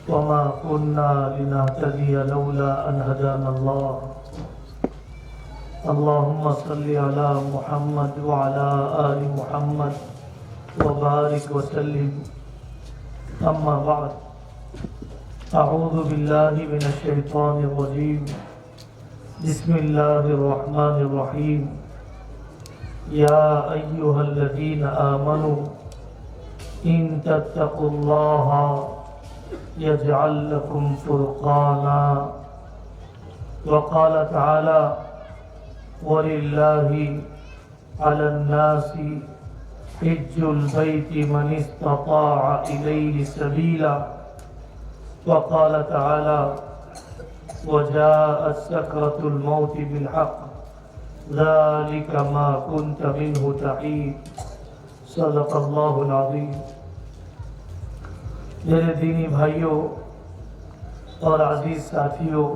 وما كنا لنهتدي لولا أن هدانا الله اللهم صل على محمد وعلى آل محمد وبارك وسلم أما بعد أعوذ بالله من الشيطان الرجيم بسم الله الرحمن الرحيم يا أيها الذين آمنوا إن تتقوا الله يجعل لكم فرقانا وقال تعالى ولله على الناس حج البيت من استطاع إليه سبيلا وقال تعالى وجاءت سكرة الموت بالحق ذلك ما كنت منه تحيد صدق اللہ العظیم۔ میرے دینی بھائیوں اور عزیز ساتھیوں،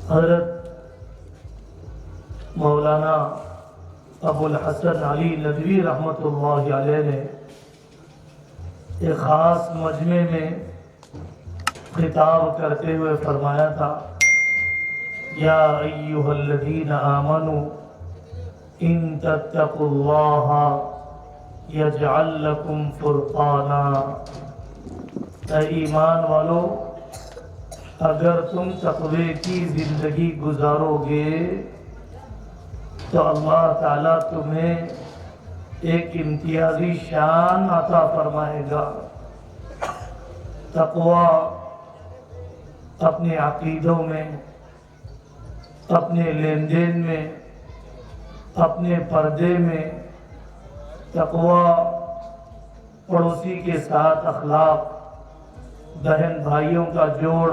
حضرت مولانا ابو الحسن علی ندوی رحمۃ اللہ علیہ نے ایک خاص مجمع میں خطاب کرتے ہوئے فرمایا تھا یا ایھا الذین آمنوا ان تتقوا اللہ یجعل لکم فرقانا، اے ایمان والو اگر تم تقوی کی زندگی گزارو گے تو اللہ تعالیٰ تمہیں ایک امتیازی شان عطا فرمائے گا۔ تقوی اپنے عقیدوں میں، اپنے لین دین میں، اپنے پردے میں، تقوی پڑوسی کے ساتھ اخلاق، بہن بھائیوں کا جوڑ،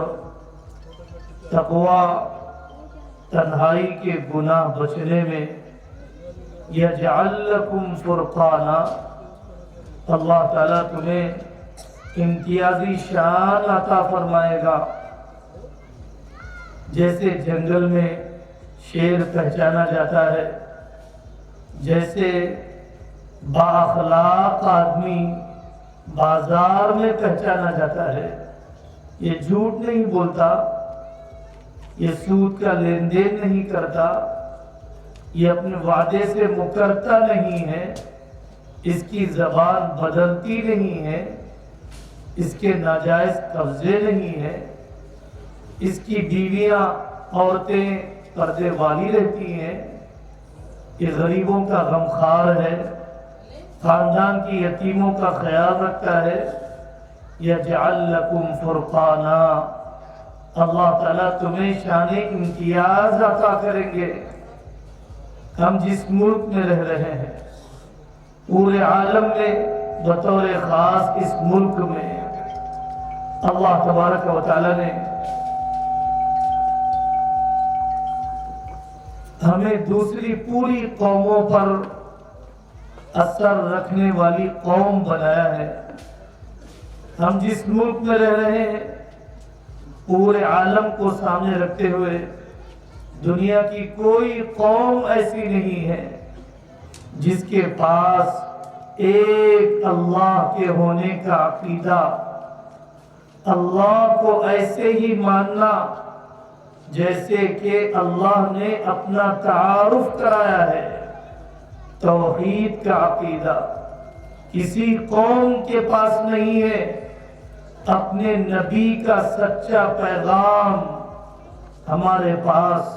تقوی تنہائی کے گناہ بچنے میں، یجعل لکم فرقانا، اللہ تعالیٰ تمہیں امتیازی شان عطا فرمائے گا۔ جیسے جنگل میں شیر پہچانا جاتا ہے، جیسے با اخلاق آدمی بازار میں پہچانا جاتا ہے، یہ جھوٹ نہیں بولتا، یہ سود کا لین دین نہیں کرتا، یہ اپنے وعدے سے مکرتا نہیں ہے، اس کی زبان بدلتی نہیں ہے، اس کے ناجائز قبضے نہیں ہے، اس کی بیویاں عورتیں پردے والی رہتی ہیں، یہ غریبوں کا غمخوار ہے، خاندان کی یتیموں کا خیال رکھتا ہے۔ یجعل لکم فرقانا، اللہ تعالیٰ تمہیں شان امتیاز عطا کریں گے۔ ہم جس ملک میں رہ رہے ہیں، پورے عالم میں بطور خاص اس ملک میں اللہ تبارک و تعالیٰ نے ہمیں دوسری پوری قوموں پر اثر رکھنے والی قوم بنایا ہے۔ ہم جس ملک میں رہ رہے ہیں، پورے عالم کو سامنے رکھتے ہوئے دنیا کی کوئی قوم ایسی نہیں ہے جس کے پاس ایک اللہ کے ہونے کا عقیدہ، اللہ کو ایسے ہی ماننا جیسے کہ اللہ نے اپنا تعارف کرایا ہے، توحید کا عقیدہ کسی قوم کے پاس نہیں ہے۔ اپنے نبی کا سچا پیغام ہمارے پاس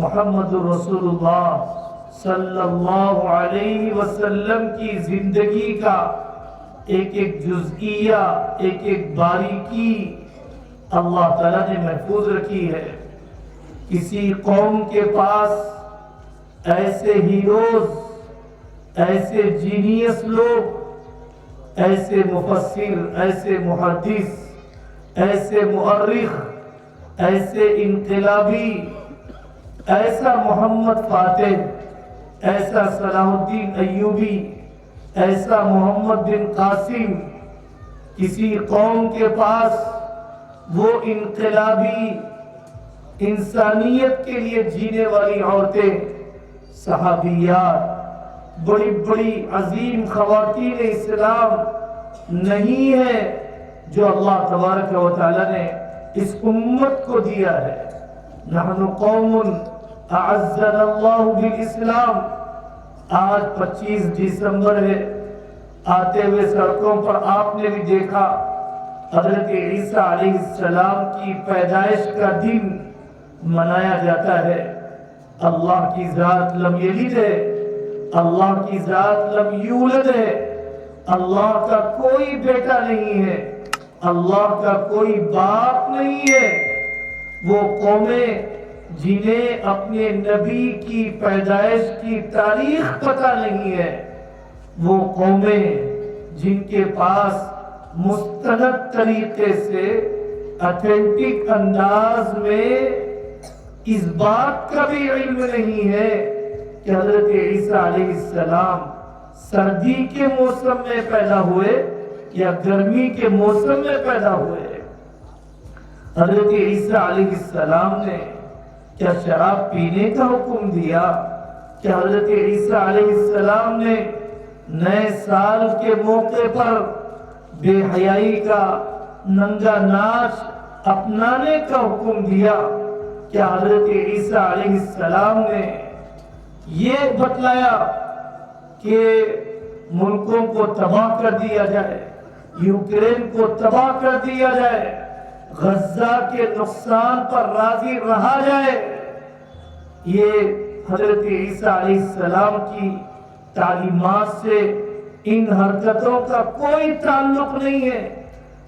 محمد رسول اللہ صلی اللہ علیہ وسلم کی زندگی کا ایک ایک جزئیہ، ایک ایک باریکی اللہ تعالیٰ نے محفوظ رکھی ہے۔ کسی قوم کے پاس ایسے ہیروز، ایسے جینیس لوگ، ایسے مفسر، ایسے محدث، ایسے مؤرخ، ایسے انقلابی، ایسا محمد فاتح، ایسا صلاح الدین ایوبی، ایسا محمد بن قاسم، کسی قوم کے پاس وہ انقلابی انسانیت کے لیے جینے والی عورتیں، صحابیات، بڑی بڑی عظیم خواتین اسلام نہیں ہے جو اللہ تبارک و تعالی نے اس امت کو دیا ہے۔ نحن قوم اعزنا اللہ بالاسلام۔ آج 25 دسمبر ہے، آتے ہوئے سڑکوں پر آپ نے بھی دیکھا حضرت عیسیٰ علیہ السلام کی پیدائش کا دن منایا جاتا ہے۔ اللہ کی ذات لم یلد ہے، اللہ کی ذات لم یولد ہے، اللہ کا کوئی بیٹا نہیں ہے، اللہ کا کوئی باپ نہیں ہے۔ وہ قومیں جنہیں اپنے نبی کی پیدائش کی تاریخ پتہ نہیں ہے، وہ قومیں جن کے پاس مستند طریقے سے اتھینٹک انداز میں اس بات کا بھی علم نہیں ہے کہ حضرت عیسیٰ علیہ السلام سردی کے موسم میں پیدا ہوئے یا گرمی کے موسم میں پیدا ہوئے۔ حضرت عیسیٰ علیہ السلام نے کیا شراب پینے کا حکم دیا؟ کیا حضرت عیسیٰ علیہ السلام نے نئے سال کے موقع پر بے حیائی کا ننگا ناچ اپنانے کا حکم دیا؟ کیا حضرت عیسیٰ علیہ السلام نے یہ بتلایا کہ ملکوں کو تباہ کر دیا جائے، یوکرین کو تباہ کر دیا جائے، غزہ کے نقصان پر راضی رہا جائے؟ یہ حضرت عیسیٰ علیہ السلام کی تعلیمات سے ان حرکتوں کا کوئی تعلق نہیں ہے۔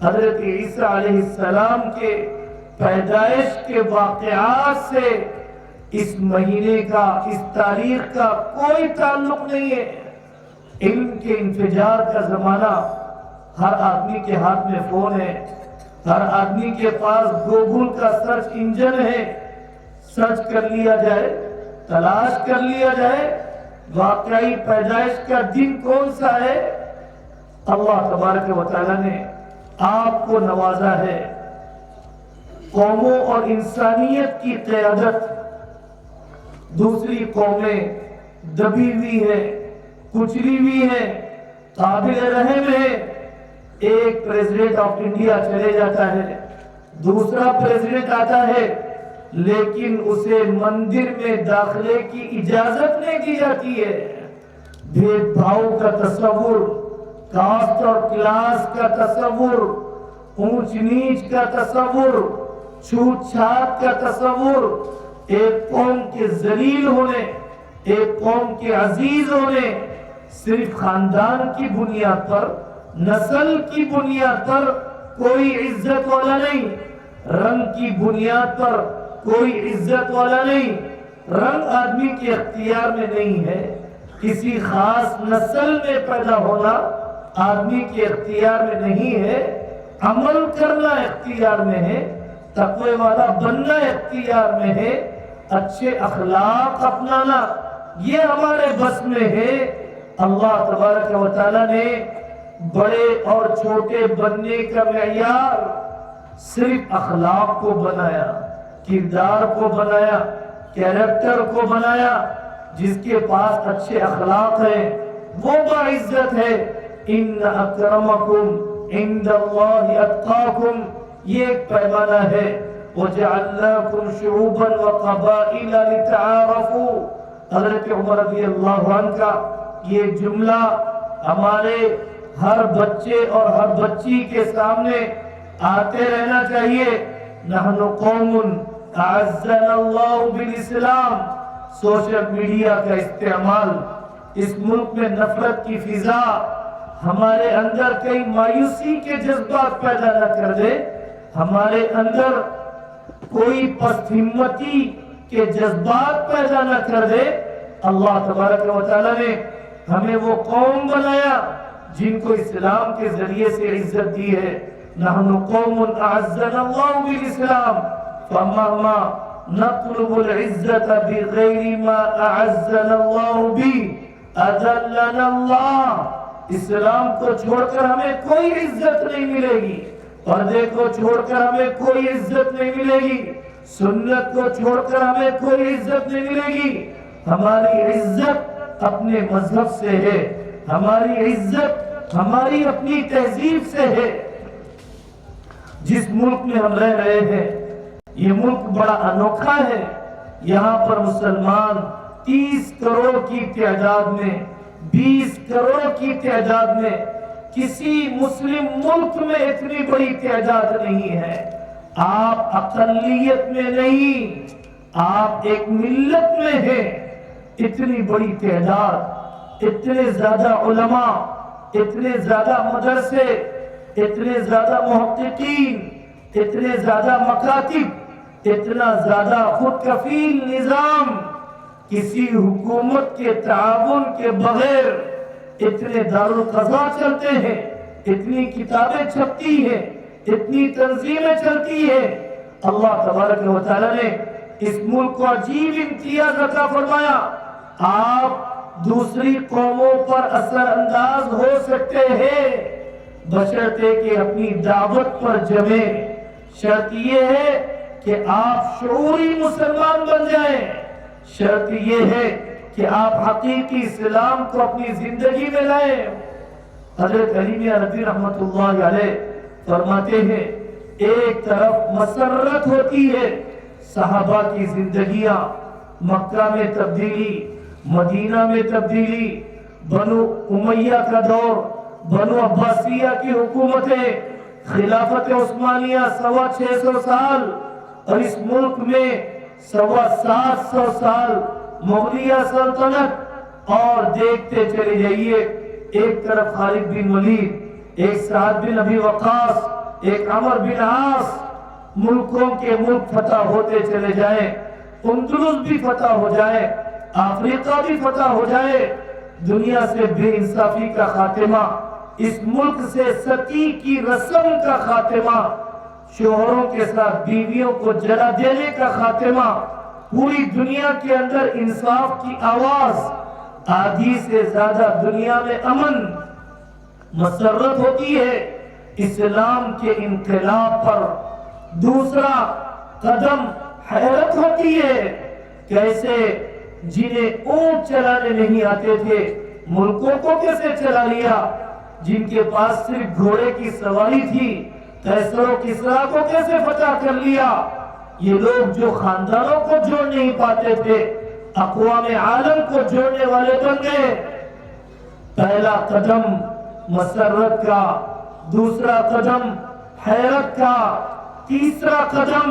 حضرت عیسیٰ علیہ السلام کے پیدائش کے واقعات سے اس مہینے کا، اس تاریخ کا کوئی تعلق نہیں ہے۔ علم کے انفجار کا زمانہ، ہر آدمی کے ہاتھ میں فون ہے، ہر آدمی کے پاس گوگل کا سرچ انجن ہے، سرچ کر لیا جائے، تلاش کر لیا جائے واقعی پیدائش کا دن کون سا ہے۔ اللہ تبارک و تعالیٰ نے آپ کو نوازا ہے، قوموں اور انسانیت کی قیادت دوسری قومیں دبی ہوئی ہے، کچلی ہوئی ہے، قابل رحم ہے۔ ایک پریزیڈنٹ آف انڈیا چلے جاتا ہے، دوسرا پریزیڈنٹ آتا ہے، لیکن اسے مندر میں داخلے کی اجازت نہیں دی جاتی ہے۔ بھید بھاؤ کا تصور، کاسٹ اور کلاس کا تصور، اونچ نیچ کا تصور، چھوت چھات کا تصور، ایک قوم کے ذلیل ہونے، ایک قوم کے عزیز ہونے، صرف خاندان کی بنیاد پر، نسل کی بنیاد پر کوئی عزت والا نہیں، رنگ کی بنیاد پر کوئی عزت والا نہیں، رنگ آدمی کے اختیار میں نہیں ہے، کسی خاص نسل میں پیدا ہونا آدمی کے اختیار میں نہیں ہے، عمل کرنا اختیار میں ہے، تقوی والا بننا اختیار میں ہے، اچھے اخلاق اپنانا یہ ہمارے بس میں ہے۔ اللہ تبارک و تعالیٰ نے بڑے اور چھوٹے بننے کا معیار صرف اخلاق کو بنایا، کردار کو بنایا، کیریکٹر کو بنایا۔ جس کے پاس اچھے اخلاق ہیں وہ باعزت ہے۔ ان اکرمکم عند اللہ اتقاکم، یہ ایک پیمانہ ہے۔ وجعلناکم شعوبا وقبائل لتعارفوا، حضرت عمر رضی اللہ عنہ کا یہ جملہ ہمارے ہر بچے اور ہر بچی کے سامنے آتے رہنا چاہیے۔ نحن قوم اعزنا اللہ بالاسلام۔ سوشل میڈیا کا استعمال اس ملک میں نفرت کی فضا ہمارے اندر کئی مایوسی کے جذبات پیدا نہ کر دے، ہمارے اندر کوئی پست ہمتی کے جذبات پیدا نہ کر دے۔ اللہ تبارک و تعالیٰ نے ہمیں وہ قوم بنایا جن کو اسلام کے ذریعے سے عزت دی ہے۔ نحن قوم اعزنا اللہ بالاسلام فمهما نطلب العزت بغیر ما اعزنا اللہ بھی اذلنا اللہ۔ اسلام کو چھوڑ کر ہمیں کوئی عزت نہیں ملے گی، پردے کو چھوڑ کر ہمیں کوئی عزت نہیں ملے گی، سنت کو چھوڑ کر ہمیں کوئی عزت نہیں ملے گی۔ ہماری عزت اپنے مذہب سے ہے، ہماری عزت ہماری اپنی تہذیب سے ہے۔ جس ملک میں ہم رہ رہے ہیں یہ ملک بڑا انوکھا ہے، یہاں پر مسلمان 30 کروڑ کی تعداد میں، 20 کروڑ کی تعداد میں، کسی مسلم ملک میں اتنی بڑی تعداد نہیں ہے۔ آپ اقلیت میں نہیں، آپ ایک ملت میں ہیں۔ اتنی بڑی تعداد، اتنے زیادہ علماء، اتنے زیادہ مدرسے، اتنے زیادہ محققین، اتنے زیادہ مکاتب، اتنا زیادہ خود کفیل نظام، کسی حکومت کے تعاون کے بغیر اتنے دارالقضاء چلتے ہیں، اتنی کتابیں چھپتی ہیں، اتنی تنظیمیں چلتی ہیں۔ اللہ تبارک و تعالیٰ نے اس ملک کو عجیب امتیاز عطا فرمایا۔ آپ دوسری قوموں پر اثر انداز ہو سکتے ہیں بشرطے کہ اپنی دعوت پر جمیں۔ شرط یہ ہے کہ آپ شعوری مسلمان بن جائیں، شرط یہ ہے کہ آپ حقیقی اسلام کو اپنی زندگی میں لائیں۔ حضرت علی میاں رضی رحمت اللہ علیہ فرماتے ہیں ایک طرف مسرت ہوتی ہے صحابہ کی زندگیاں، مکہ میں تبدیلی، مدینہ میں تبدیلی، بنو امیہ کا دور، بنو عباسیہ کی حکومتیں، خلافت عثمانیہ 625 سال، اور اس ملک میں 725 سال مغلیہ سلطنت۔ اور دیکھتے چلے جائیے، ایک طرف خالد بن ولید، ایک سعد بن ابی وقاص، ایک عمر بن عاص، ملکوں کے ملک فتح ہوتے چلے جائیں، اندلس بھی فتح ہو جائے، افریقہ بھی فتح ہو جائے، دنیا سے بے انصافی کا خاتمہ، اس ملک سے ستی کی رسم کا خاتمہ، شوہروں کے ساتھ بیویوں کو جلا دینے کا خاتمہ، پوری دنیا کے اندر انصاف کی آواز، آدھی سے زیادہ دنیا میں امن، مسرت ہوتی ہے اسلام کے انقلاب پر۔ دوسرا قدم حیرت ہوتی ہے، کیسے جنہیں اونٹ چلانے نہیں آتے تھے ملکوں کو کیسے چلا لیا، جن کے پاس صرف گھوڑے کی سواری تھی قیصر و کسریٰ کو کیسے فتح کر لیا۔ یہ لوگ جو خاندانوں کو جوڑ نہیں پاتے تھے اقوام عالم کو جوڑنے والے بن گئے۔ پہلا قدم مسرت کا، دوسرا قدم حیرت کا، تیسرا قدم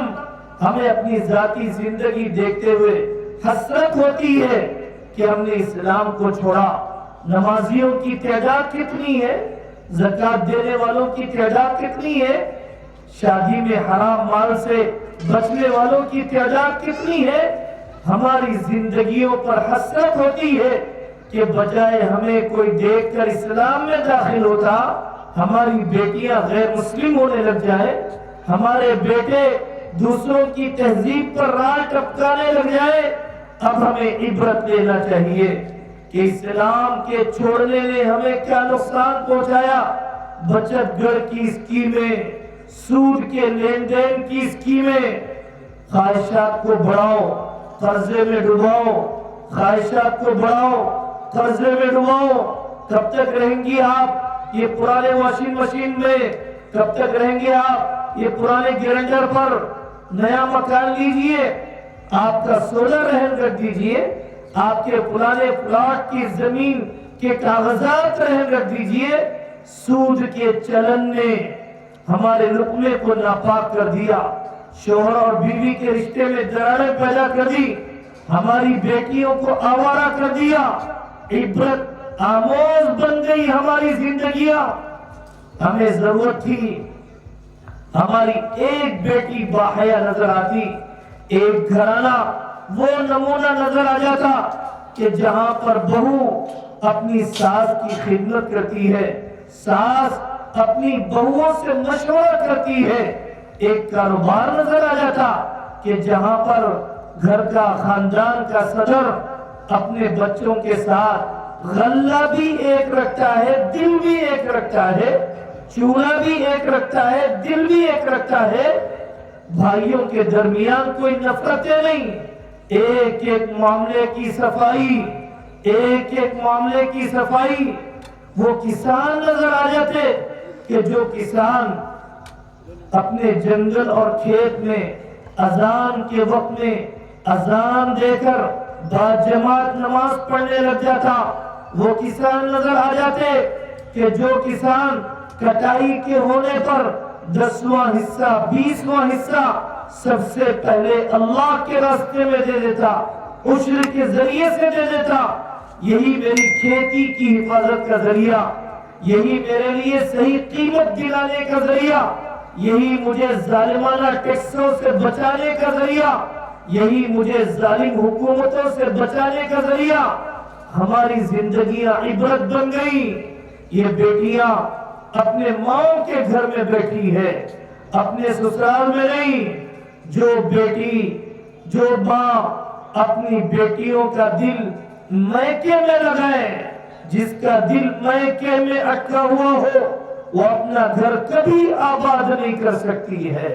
ہمیں اپنی ذاتی زندگی دیکھتے ہوئے حسرت ہوتی ہے کہ ہم نے اسلام کو چھوڑا۔ نمازیوں کی تعداد کتنی ہے، زکوٰۃ دینے والوں کی تعداد کتنی ہے، شادی میں حرام مال سے بچنے والوں کی تعداد کتنی ہے۔ ہماری زندگیوں پر حسرت ہوتی ہے کہ بجائے ہمیں کوئی دیکھ کر اسلام میں داخل ہوتا، ہماری بیٹیاں غیر مسلم ہونے لگ جائے، ہمارے بیٹے دوسروں کی تہذیب پر رال ٹپکانے لگ جائے۔ اب ہمیں عبرت لینا چاہیے کہ اسلام کے چھوڑنے نے ہمیں کیا نقصان پہنچایا۔ بچت گھر کی اسکیمیں، سود کے لین دین کی اسکیمیں، خواہشات کو بڑھاؤ قرضے میں ڈباؤ، خواہشات کو بڑھاؤ قرضے میں ڈباؤ۔ کب تک رہیں گی آپ یہ پرانے واشنگ مشین میں، کب تک رہیں گے آپ یہ پرانے گرینڈر پر؟ نیا مکان لیجئے، آپ کا سولر رہن رکھ دیجئے، آپ کے پرانے پلاٹ کی زمین کے کاغذات رہن رکھ دیجئے۔ سود کے چلن نے ہمارے لقمے کو ناپاک کر دیا، شوہر اور بیوی کے رشتے میں دراڑیں پیدا کر دی، ہماری بیٹیوں کو آوارہ کر دیا، عبرت آموز بن گئی ہماری زندگیاں۔ ہمیں ضرورت تھی ہماری ایک بیٹی باحیا نظر آتی، ایک گھرانہ وہ نمونہ نظر آ جاتا کہ جہاں پر بہو اپنی ساس کی خدمت کرتی ہے، ساس اپنی بہووں سے مشورہ کرتی ہے، ایک کاروبار نظر آ جاتا کہ جہاں پر گھر کا خاندان کا صدر اپنے بچوں کے ساتھ غلہ بھی ایک رکھتا ہے، دل بھی ایک رکھتا ہے، چولہا بھی ایک رکھتا ہے، دل بھی ایک رکھتا ہے، بھائیوں کے درمیان کوئی نفرتیں نہیں، ایک ایک معاملے کی صفائی، ایک ایک معاملے کی صفائی۔ وہ کسان نظر آ جاتے کہ جو کسان اپنے جنگل اور کھیت میں اذان کے وقت میں اذان دے کر باجماعت نماز پڑھنے لگ جاتا، وہ کسان نظر آ جاتے کہ جو کسان کٹائی کے ہونے پر 10واں حصہ 20واں حصہ سب سے پہلے اللہ کے راستے میں دے دیتا، عشر کے ذریعے سے دے دیتا، یہی میری کھیتی کی حفاظت کا ذریعہ، یہی میرے لیے صحیح قیمت دلانے کا ذریعہ، یہی مجھے ظالمانہ ٹیکسوں سے بچانے کا ذریعہ، یہی مجھے ظالم حکومتوں سے بچانے کا ذریعہ، ہماری زندگیاں عبرت بن گئی۔ یہ بیٹیاں اپنے ماں کے گھر میں بیٹھی ہے، اپنے سسرال میں نہیں۔ جو بیٹی جو ماں اپنی بیٹیوں کا دل میکے میں لگائے، جس کا دل میکے میں اٹکا ہوا ہو، وہ اپنا گھر کبھی آباد نہیں کر سکتی ہے۔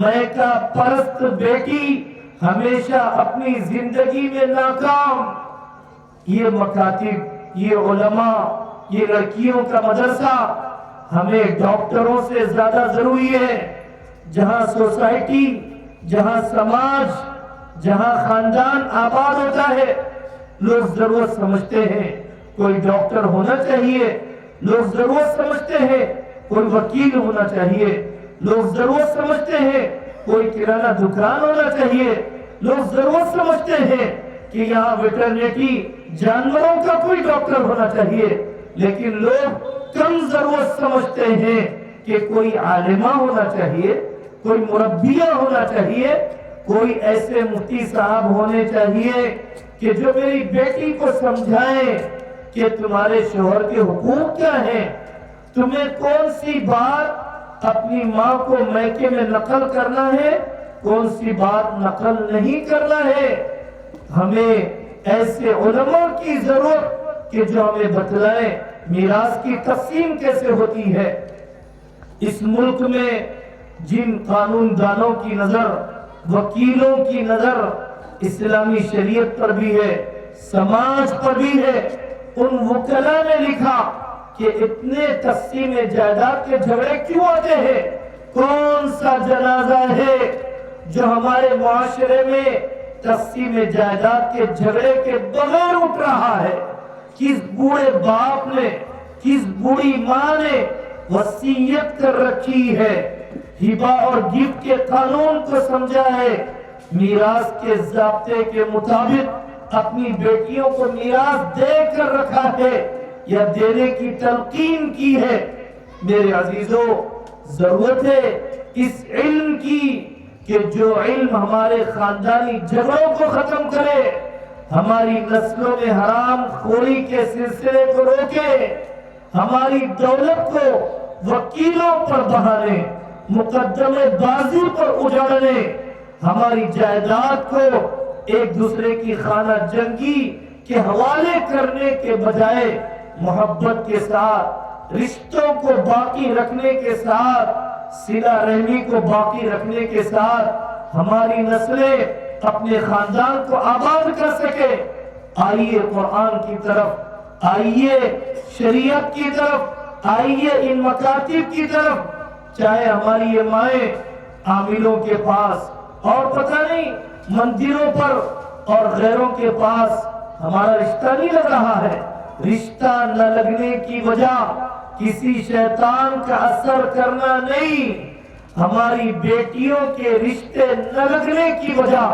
میکہ پرست بیٹی ہمیشہ اپنی زندگی میں ناکام۔ یہ مکاتب، یہ علماء، یہ لڑکیوں کا مدرسہ ہمیں ڈاکٹروں سے زیادہ ضروری ہے۔ جہاں سوسائٹی، جہاں سماج، جہاں خاندان آباد ہوتا ہے، لوگ ضرورت سمجھتے ہیں کوئی ڈاکٹر ہونا چاہیے، لوگ ضرورت سمجھتے ہیں کوئی وکیل ہونا چاہیے، لوگ ضرورت سمجھتے ہیں کوئی کرانہ دکان ہونا چاہیے، لوگ ضرورت سمجھتے ہیں کہ یہاں ویٹرنری جانوروں کا کوئی ڈاکٹر ہونا چاہیے، لیکن لوگ کم ضرورت سمجھتے ہیں کہ کوئی عالمہ ہونا چاہیے، کوئی مربیہ ہونا چاہیے، کوئی ایسے مفتی صاحب ہونے چاہیے کہ جو میری بیٹی کو سمجھائیں کہ تمہارے شوہر کے حقوق کیا ہیں، تمہیں کون سی بات اپنی ماں کو میکے میں نقل کرنا ہے، کون سی بات نقل نہیں کرنا ہے۔ ہمیں ایسے علماء کی ضرورت کہ جو ہمیں بتلائیں میراث کی تقسیم کیسے ہوتی ہے۔ اس ملک میں جن قانون دانوں کی نظر، وکیلوں کی نظر اسلامی شریعت پر بھی ہے، سماج پر بھی ہے، ان وکلاء نے لکھا کہ اتنے تقسیم جائیداد کے جھگڑے کیوں آتے ہیں؟ کون سا جنازہ ہے جو ہمارے معاشرے میں تقسیم جائیداد کے جھگڑے کے بغیر اٹھ رہا ہے؟ کس بوڑھے باپ نے، کس بوڑھی ماں نے وصیت کر رکھی ہے، ہبہ اور گفٹ کے قانون کو سمجھا ہے، میراث کے ضابطے کے مطابق اپنی بیٹیوں کو میراث دے کر رکھا ہے یا دینے کی تلقین کی ہے۔ میرے عزیزوں، ضرورت ہے اس علم کی کہ جو علم ہمارے خاندانی جھگڑوں کو ختم کرے، ہماری نسلوں میں حرام خوری کے سلسلے کو روکے، ہماری دولت کو وکیلوں پر بہانے، مقدمے بازی پر اجاڑنے، ہماری جائیداد کو ایک دوسرے کی خانہ جنگی کے حوالے کرنے کے بجائے محبت کے ساتھ، رشتوں کو باقی رکھنے کے ساتھ، صلہ رحمی کو باقی رکھنے کے ساتھ ہماری نسلیں اپنے خاندان کو آباد کر سکے۔ آئیے قرآن کی طرف، آئیے شریعت کی طرف، آئیے ان مکاتب کی طرف۔ چاہے ہماری یہ مائیں عاملوں کے پاس اور پتہ نہیں مندروں پر اور غیروں کے پاس ہمارا رشتہ نہیں لگ رہا ہے، رشتہ نہ لگنے کی وجہ کسی شیطان کا اثر کرنا نہیں، ہماری بیٹیوں کے رشتے نہ لگنے کی وجہ،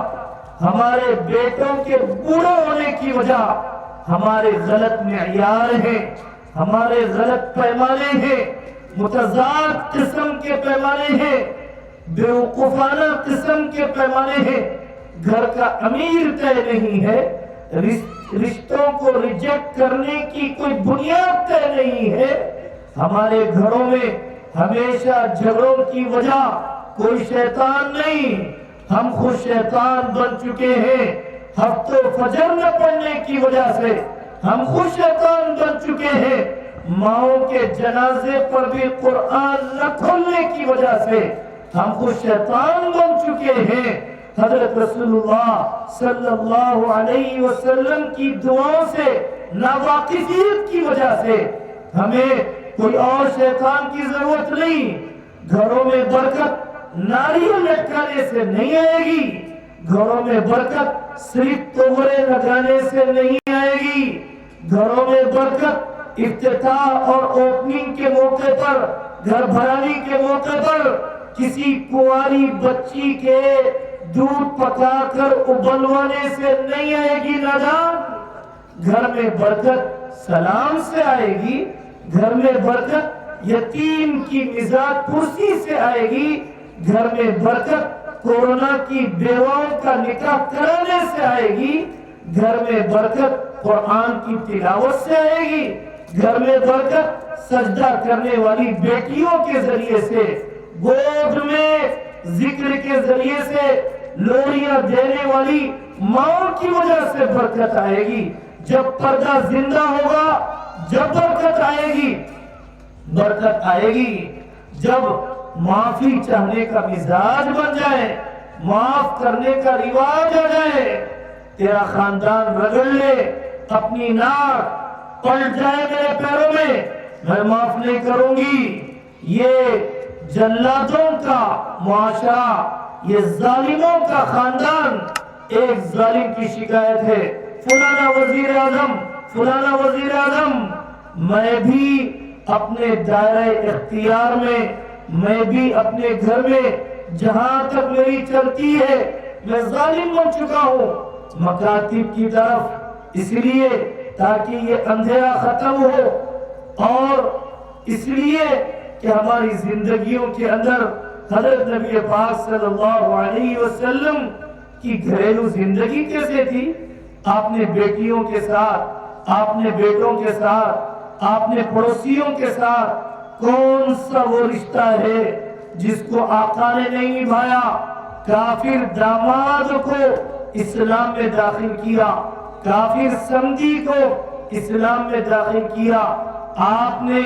ہمارے بیٹوں کے بوڑھے ہونے کی وجہ ہمارے غلط معیار ہیں، ہمارے غلط پیمانے ہیں، متضاد قسم کے پیمانے ہیں، بیوقوفانہ قسم کے پیمانے ہیں۔ گھر کا امیر طے نہیں ہے، رشتوں کو ریجیکٹ کرنے کی کوئی بنیاد طے نہیں ہے۔ ہمارے گھروں میں ہمیشہ جھگڑوں کی وجہ کوئی شیطان نہیں، ہم خود شیطان بن چکے ہیں۔ ہفتوں فجر نہ پڑھنے کی وجہ سے ہم خود شیطان بن چکے ہیں، ماؤں کے جنازے پر بھی قرآن نہ کھولنے کی وجہ سے ہم خود شیطان بن چکے ہیں۔ حضرت رسول اللہ صلی اللہ علیہ وسلم کی دعاؤں سے ناواقفیت کی وجہ سے ہمیں کوئی اور شیطان کی ضرورت نہیں. گھروں میں برکت ناریل لٹکانے سے نہیں آئے گی. گھروں میں برکت صرف توبرے لگانے سے نہیں آئے گی. گھروں میں برکت افتتاح اور اوپننگ کے موقع پر, گھر بھرانی کے موقع پر کسی کنواری بچی کے دودھ پکا کر ابلوانے سے نہیں آئے گی نادان. گھر میں برکت سلام سے آئے گی. گھر میں برکت یتیم کی مزاج پرسی سے آئے گی. گھر میں برکت کورونا کی بیواؤں کا نکاح کرانے سے آئے گی. گھر میں برکت قرآن کی تلاوت سے آئے گی. گھر میں برکت سجدہ کرنے والی بیٹیوں کے ذریعے سے, گود میں ذکر کے ذریعے سے لوریاں دینے والی ماں کی وجہ سے برکت آئے گی. جب پردہ زندہ ہوگا جب برکت آئے گی. برکت آئے گی جب معافی چاہنے کا مزاج بن جائے, معاف کرنے کا رواج آ جائے. تیرا خاندان رگڑ لے, اپنی ناک پلٹ جائے میرے پیروں میں معاف نہیں کروں گی. یہ جلادوں کا معاشرہ, یہ ظالموں کا خاندان. ایک ظالم کی شکایت ہے, فلانا وزیر اعظم, فلانا وزیر اعظم. میں بھی اپنے دائرہ اختیار میں بھی اپنے گھر میں جہاں تک میری چلتی ہے میں ظالم بن چکا ہوں مکاتب کی طرف, اس لیے تاکہ یہ اندھیرا ختم ہو, اور اس لیے کہ ہماری زندگیوں کے اندر حضرت نبی پاک صلی اللہ علیہ وسلم کی گھریلو زندگی کیسے تھی. آپ نے بیٹیوں کے ساتھ, آپ نے بیٹوں کے ساتھ, آپ نے پڑوسیوں کے ساتھ کون سا وہ رشتہ ہے جس کو آقا نے نہیں نبھایا. کافر داماد کو اسلام میں داخل کیا, کافر سمدھی کو اسلام میں داخل کیا. آپ نے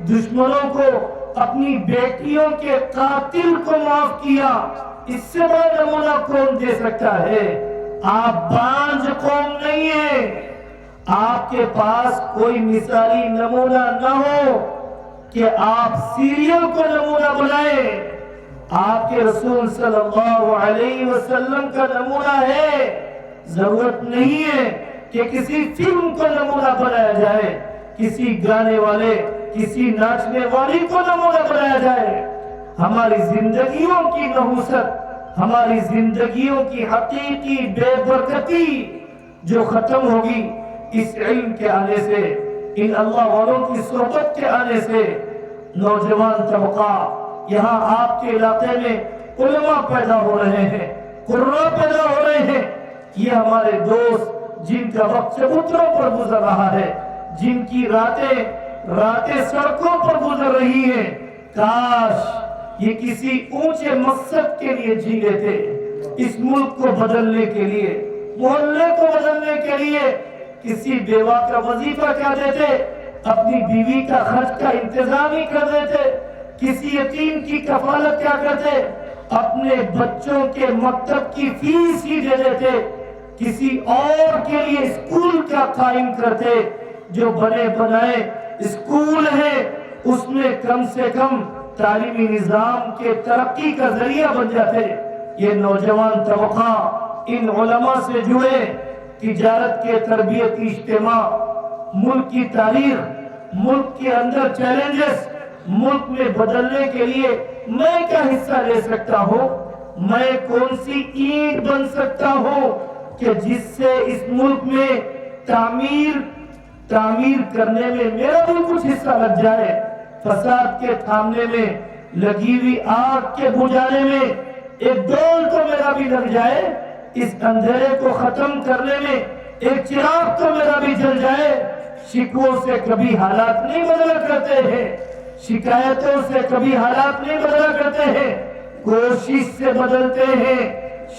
دشمنوں کو, اپنی بیٹیوں کے قاتل کو معاف کیا. اس سے بڑا نمونہ کون دے سکتا ہے؟ آپ بانج قوم نہیں ہیں. آپ کے پاس کوئی مثالی نمونہ نہ ہو کہ آپ سیریل کو نمونہ بنائیں. آپ کے رسول صلی اللہ علیہ وسلم کا نمونہ ہے. ضرورت نہیں ہے کہ کسی فلم کو نمونہ بنایا جائے, کسی گانے والے, کسی ناچنے والی کو نمونہ بنایا جائے. ہماری زندگیوں کی نحوست, ہماری زندگیوں کی حقیقی بے برکتی جو ختم ہوگی اس علم کے آنے سے, ان اللہ والوں کی صحبت کے آنے سے. نوجوان طبقہ, یہاں آپ کے علاقے میں علماء پیدا ہو رہے ہیں, قراء پیدا ہو رہے ہیں. یہ ہمارے دوست جن کا وقت چبوتروں پر گزر رہا ہے, جن کی راتیں سڑکوں پر گزر رہی ہیں, کاش یہ کسی اونچے مقصد کے لیے جی لیتے, اس ملک کو بدلنے کے لیے, محلے کو بدلنے کے لیے. کسی بیوہ کا وظیفہ کیا دیتے, اپنی بیوی کا خرچ کا انتظام ہی کر دیتے. کسی یتیم کی کفالت کیا کرتے, اپنے بچوں کے مکتب کی فیس ہی دے دیتے. کسی اور کے لیے اسکول کا قائم کرتے. جو بنے بنائے اسکول ہے اس میں کم سے کم تعلیمی نظام کے ترقی کا ذریعہ بن جاتے. یہ نوجوان طبقہ ان علماء سے جڑے, تجارت کے تربیتی اجتماع, ملک کی تاریخ, ملک کے اندر چیلنجز, ملک میں بدلنے کے لیے میں کیا حصہ لے سکتا ہوں, میں کون سی اینٹ بن سکتا ہوں کہ جس سے اس ملک میں تعمیر کرنے میں میرا بھی کچھ حصہ لگ جائے, فساد کے تھامنے میں, لگی ہوئی آگ کے بجھانے میں ایک ڈول تو میرا بھی لگ جائے, اس اندھیرے کو ختم کرنے میں ایک چراغ تو میرا بھی جل جائے. شکووں سے کبھی حالات نہیں بدلا کرتے ہیں, شکایتوں سے کبھی حالات نہیں بدلا کرتے ہیں, کوشش سے بدلتے ہیں,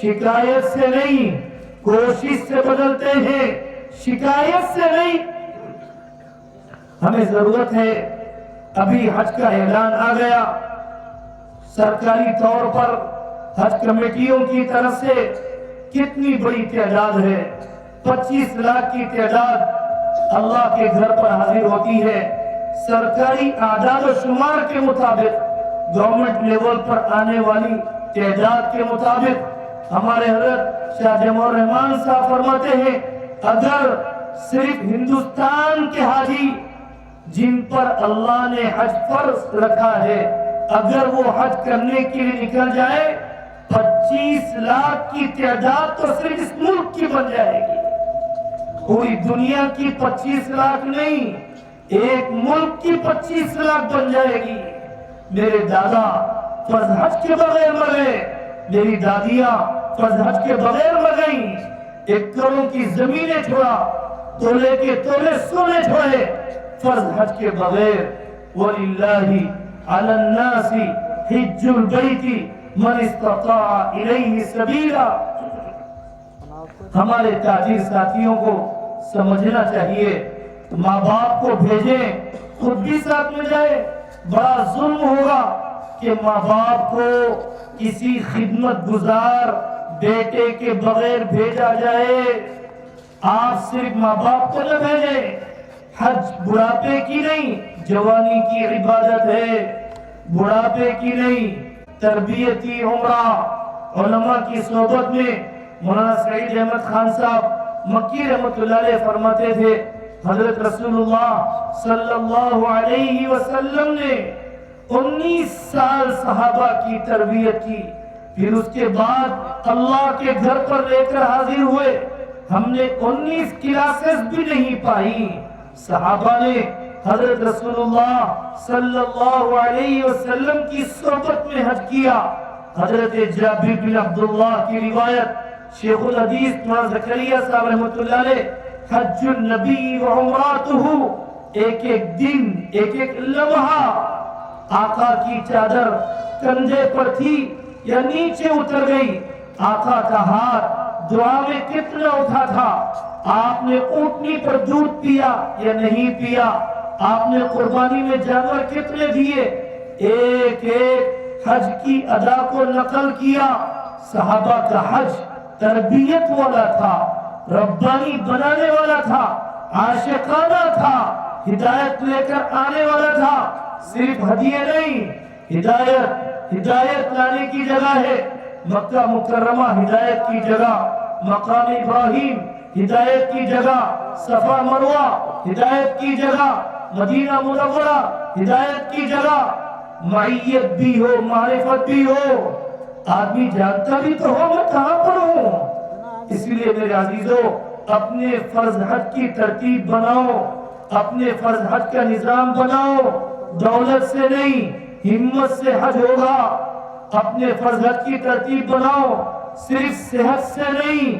شکایت سے نہیں. کوشش سے بدلتے ہیں, شکایت سے نہیں. ہمیں ضرورت ہے, ابھی حج کا اعلان آ گیا, سرکاری طور پر حج کمیٹیوں کی طرف سے کتنی بڑی تعداد ہے, 25 لاکھ کی تعداد اللہ کے گھر پر حاضر ہوتی ہے. سرکاری اعداد و شمار کے مطابق گورنمنٹ لیول پر آنے والی تعداد کے مطابق ہمارے حضرت شاہ جمع الرحمان صاحب فرماتے ہیں اگر صرف ہندوستان کے حاجی جن پر اللہ نے حج فرض رکھا ہے اگر وہ حج کرنے کے لیے نکل جائے 25 لاکھ کی تعداد تو صرف اس ملک کی بن جائے گی، پوری دنیا کی 25 لاکھ نہیں، ایک ملک کی 25 لاکھ بن جائے گی۔ میرے دادا فرض حج کے بغیر مر گئے، میری دادیاں فرض حج کے بغیر مر گئیں، ایکڑوں کی زمینیں چھوڑا، تولے کے تولے سونے چھوڑے فرض حج کے بغیر۔ وَلِلَّهِ عَلَى النَّاسِ حِجُّ الْبَيْتِ مَنِ اسْتَطَاعَ إِلَيْهِ سَبِيلًا۔ ہمارے تاجر ساتھیوں کو سمجھنا چاہیے، ماں باپ کو بھیجیں، خود بھی ساتھ میں جائے۔ بڑا ظلم ہوگا کہ ماں باپ کو کسی خدمت گزار بیٹے کے بغیر بھیجا جائے۔ آپ صرف ماں باپ کو نہ بھیجیں، حج بڑھاپے کی نہیں جوانی کی عبادت ہے، بڑھاپے کی نہیں تربیتی عمرہ۔ علماء کی صحبت میں مولانا سعید احمد خان صاحب مکی رحمۃ اللہ علیہ فرماتے تھے حضرت رسول اللہ صلی اللہ علیہ وسلم نے 19 سال صحابہ کی تربیت کی، پھر اس کے بعد اللہ کے گھر پر لے کر حاضر ہوئے، ہم نے 19 کلاسز بھی نہیں پائی۔ صحابہ نے حضرت رسول اللہ صلی اللہ علیہ وسلم کی صحبت میں حج کیا۔ حضرت جابر بن عبداللہ کی روایت، شیخ الحدیث مولانا زکریا صاحب رحمۃ اللہ علیہ، حج النبی و عمراتہ، ایک ایک دن ایک ایک لمحہ آقا کی چادر کندھے پر تھی یا نیچے اتر گئی، آقا کا ہاتھ دعا میں کتنا اٹھا تھا، آپ نے اونٹنی پر دودھ پیا یا نہیں پیا، آپ نے قربانی میں جانور کتنے دیے، ایک ایک حج کی ادا کو نقل کیا۔ صحابہ کا حج تربیت والا تھا، ربانی بنانے والا تھا، عاشقانہ تھا، ہدایت لے کر آنے والا تھا، صرف ہدیے نہیں، ہدایت لانے کی جگہ ہے۔ مکہ مکرمہ ہدایت کی جگہ، مقام ابراہیم ہدایت کی جگہ، صفا مروہ ہدایت کی جگہ، مدینہ منورہ ہدایت کی جگہ، معیت بھی ہو معرفت بھی ہو، آدمی جانتا بھی تو ہو میں کہاں پر ہوں۔ اس لیے میرے عزیزو اپنے فرض حج کی ترتیب بناؤ، اپنے فرض حج کا نظام بناؤ، دولت سے نہیں ہمت سے حج ہوگا۔ اپنے فرض حج کی ترتیب بناؤ، صرف صحت سے نہیں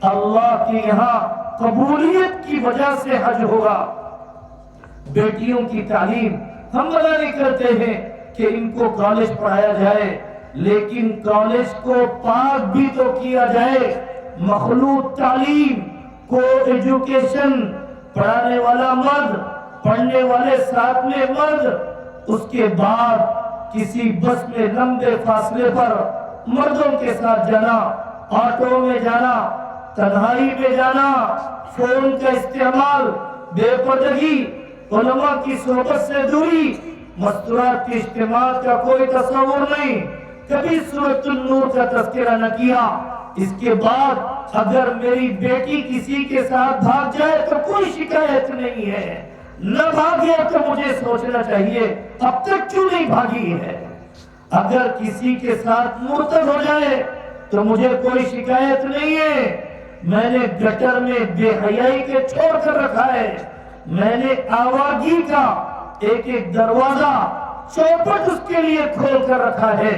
اللہ کے یہاں قبولیت کی وجہ سے حج ہوگا۔ بیٹیوں کی تعلیم ہم منع نہیں کرتے ہیں کہ ان کو کالج پڑھایا جائے، لیکن کالج کو پاک بھی تو کیا جائے۔ مخلوط تعلیم، کو ایجوکیشن، پڑھانے والا مرد، پڑھنے والے ساتھ میں مرد، اس کے بعد کسی بس میں لمبے فاصلے پر مردوں کے ساتھ جانا، آٹو میں جانا، تنہائی میں جانا، فون کا استعمال، بے پردگی، علماء کی صحبت سے دوری، مستورات کی اجتماع کا کوئی تصور نہیں، کبھی سورۃ النور کا تذکرہ نہ کیا۔ اس کے بعد اگر میری بیٹی کسی کے ساتھ بھاگ جائے تو کوئی شکایت نہیں ہے، نہ بھاگے تو مجھے سوچنا چاہیے اب تک کیوں نہیں بھاگی ہے۔ اگر کسی کے ساتھ مرتد ہو جائے تو مجھے کوئی شکایت نہیں ہے، میں نے گٹر میں بے حیائی کے چھوڑ کر رکھا ہے، میں نے آواگی کا ایک ایک دروازہ چوپٹ اس کے لیے کھول کر رکھا ہے۔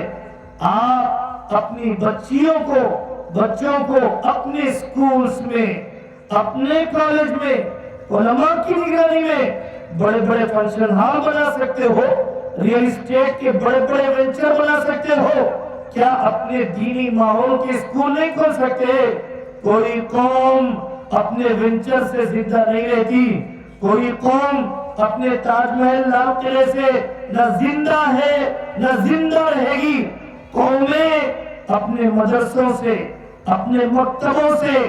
آپ اپنی بچوں کو اپنے سکولز میں، اپنے کالج میں، علماء کی نگرانی میں بڑے بڑے فنکشن ہال بنا سکتے ہو، ریل اسٹیٹ کے بڑے بڑے وینچر بنا سکتے ہو، کیا اپنے دینی ماحول کے سکول نہیں کھول سکتے؟ کوئی قوم اپنے وینچر سے زندہ نہیں رہتی، کوئی قوم اپنے تاج محل لال قلعے سے نہ زندہ ہے نہ زندہ رہے گی۔ قومیں اپنے مدرسوں سے، اپنے مکتبوں سے،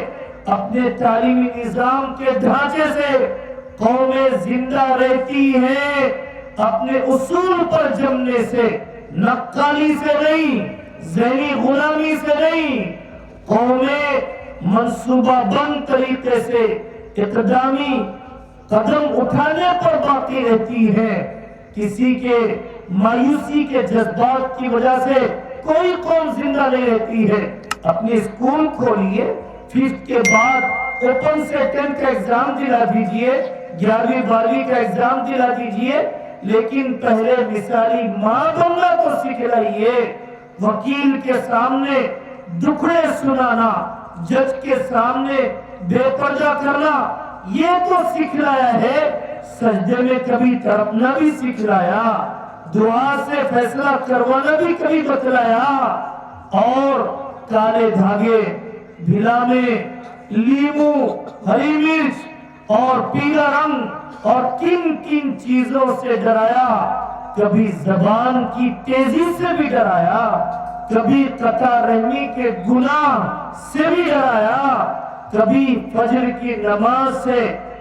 اپنے تعلیمی نظام کے ڈھانچے سے قومیں زندہ رہتی ہیں اپنے اصول پر جمنے سے، نقالی سے نہیں، ذہنی غلامی سے نہیں۔ قومیں منصوبہ بند طریقے سے اقدامی قدم اٹھانے پر باقی رہتی ہیں۔ کسی کے مایوسی کے جذبات کی وجہ سے کوئی قوم زندہ نہیں رہتی ہے۔ اپنے اسکول کھولیے، 5th کے بعد اوپن سے 10th کا ایگزام دلا دیجئے، 11ویں 12ویں کا ایگزام دلا دیجئے، لیکن پہلے مثالی ماں بننا تو سکھلائیے۔ وکیل کے سامنے دکھڑے سنانا، جج کے سامنے بے پردہ کرنا، یہ تو سکھلایا ہے۔ سجدے میں کبھی تڑپنا بھی سکھلایا، دعا سے فیصلہ کروانا بھی کبھی بتلایا، اور کالے دھاگے، بھلا میں لیمو، ہری مرچ اور پیلا رنگ اور کن کن چیزوں سے ڈرایا۔ کبھی زبان کی تیزی سے بھی ڈرایا، کبھی قطع رحمی کے گناہ سے بھی ڈرایا، کبھی فجر کی نماز سے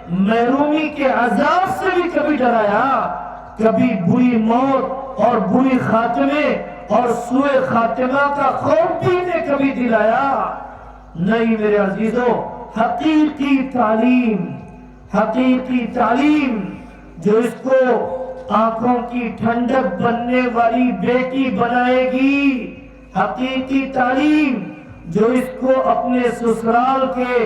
محرومی کے عذاب سے بھی کبھی ڈرایا، کبھی بری موت اور بری خاتمے اور سوء خاتمہ کا خوف بھی نے کبھی دلایا۔ نہیں میرے عزیزو، حقیقی تعلیم جو اس کو آنکھوں کی ٹھنڈک بننے والی بیٹی بنائے گی، حقیقی تعلیم جو اس کو اپنے سسرال کے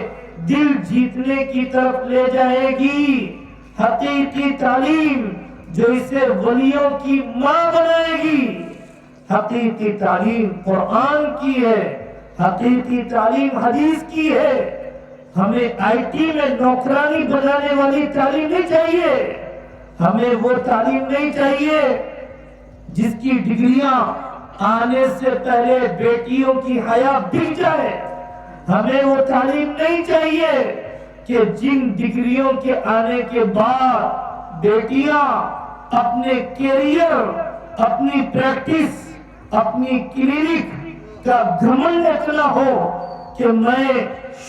دل جیتنے کی طرف لے جائے گی، حقیقی تعلیم جو اسے ولیوں کی ماں بنائے گی، حقیقی تعلیم قرآن کی ہے، حقیقی تعلیم حدیث کی ہے۔ ہمیں آئی ٹی میں نوکرانی بنانے والی تعلیم نہیں چاہیے، ہمیں وہ تعلیم نہیں چاہیے جس کی ڈگریاں آنے سے پہلے بیٹیوں کی حیا بک جائے، ہمیں وہ تعلیم نہیں چاہیے کہ جن ڈگریوں کے آنے کے بعد بیٹیاں اپنے کیریئر، اپنی پریکٹس، اپنی کلینک کا گھمنڈ اتنا ہو کہ میں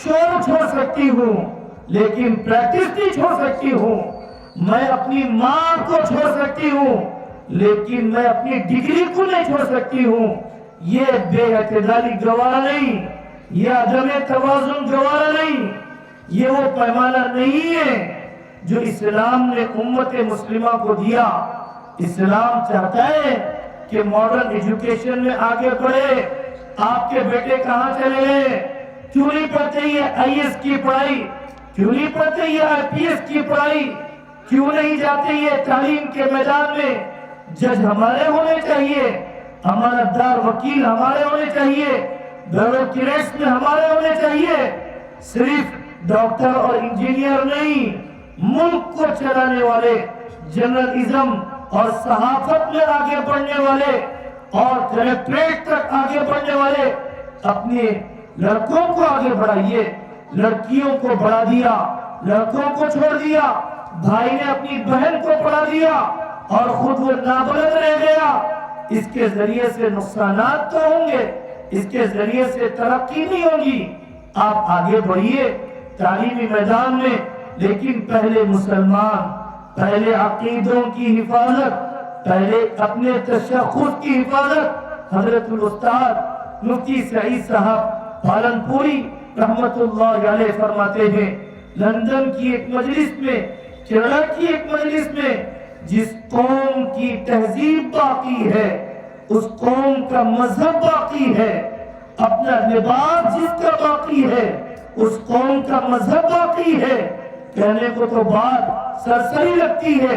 شور چھوڑ سکتی ہوں لیکن پریکٹس نہیں چھوڑ سکتی ہوں، میں اپنی ماں کو چھوڑ سکتی ہوں لیکن میں اپنی ڈگری کو نہیں چھوڑ سکتی ہوں۔ یہ بے اعتدالی گوارا نہیں، یہ عدم توازن گوارا نہیں، یہ وہ پیمانہ نہیں ہے جو اسلام نے امت مسلمہ کو دیا۔ اسلام چاہتا ہے کہ ماڈرن ایجوکیشن میں آگے بڑھے۔ آپ کے بیٹے کہاں چلے گئے؟ کیوں نہیں پڑھتے یہ آئی ایس کی پڑھائی؟ کیوں نہیں پڑھتے یہ آئی پی ایس کی پڑھائی؟ کیوں نہیں جاتے یہ تعلیم کے میدان میں؟ جج ہمارے ہونے چاہیے، امانت دار وکیل ہمارے ہونے چاہیے، بیوروکریٹس میں ہمارے ہونے چاہیے، صرف ڈاکٹر اور انجینئر نہیں، ملک کو چلانے والے، جرنلزم اور صحافت میں آگے بڑھنے والے اور کلیکٹریٹ تک آگے بڑھنے والے۔ اپنے لڑکوں کو آگے بڑھائیے، لڑکیوں کو بڑھا دیا، لڑکوں کو چھوڑ دیا، بھائی نے اپنی بہن کو پڑھا دیا اور خود وہ نابلد رہ گیا۔ اس کے ذریعے سے نقصانات تو ہوں گے، اس کے ذریعے سے ترقی نہیں ہوگی۔ آپ آگے بڑھیے تعلیمی میدان میں، لیکن پہلے مسلمان، پہلے عقیدوں کی حفاظت، پہلے اپنے تشخص کی حفاظت۔ حضرت الاستاذ مفتی سعید صاحب پالنپوری رحمت اللہ علیہ فرماتے ہیں، لندن کی ایک مجلس میں، کیرلا کی ایک مجلس میں، جس قوم کی تہذیب باقی ہے، اس قوم کا مذہب باقی ہے، اپنا لباس جس کا باقی ہے، اس قوم کا مذہب باقی ہے، کہنے کو تو بات سرسری لگتی ہے۔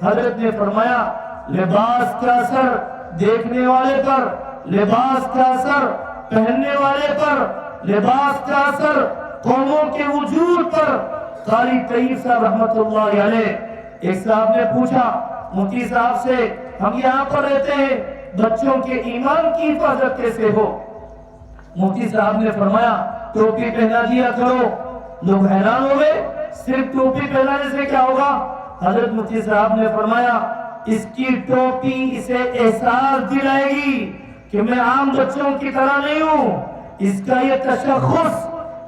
حضرت نے فرمایا لباس کا اثر دیکھنے والے پر، لباس کا اثر پہننے والے پر، لباس کا اثر قوموں کے وجود پر۔ قاری طیب صاحب رحمت اللہ علیہ، ایک صاحب نے پوچھا مفتی صاحب سے، ہم یہاں پر رہتے ہیں، بچوں کے ایمان کی حفاظت کیسے ہو؟ مفتی صاحب نے فرمایا ٹوپی پہنا دیا کرو۔ لوگ حیران ہو گئے، صرف ٹوپی پہنانے سے کیا ہوگا؟ حضرت مفتی صاحب نے فرمایا اس کی ٹوپی اسے احساس دلائے گی کہ میں عام بچوں کی طرح نہیں ہوں، اس کا یہ تشخص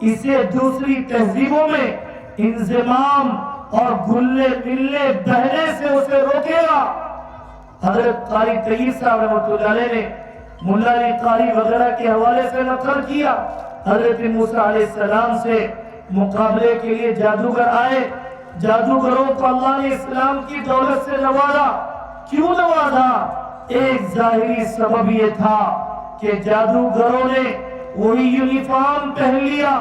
اسے دوسری تہذیبوں میں انضمام اور گھلنے ملنے بہنے سے اسے روکے گا۔ حضرت قاری طیب صاحب رحمۃ اللہ علیہ نے ملا علی قاری وغیرہ کے حوالے سے نقل کیا، حضرت موسیٰ علیہ السلام سے مقابلے کے لیے جادوگر آئے۔ جادوگروں کو اللہ نے اسلام کی دولت سے نوازا۔ کیوں نوازا؟ ایک ظاہری سبب یہ تھا کہ جادوگروں نے وہی یونیفارم پہن لیا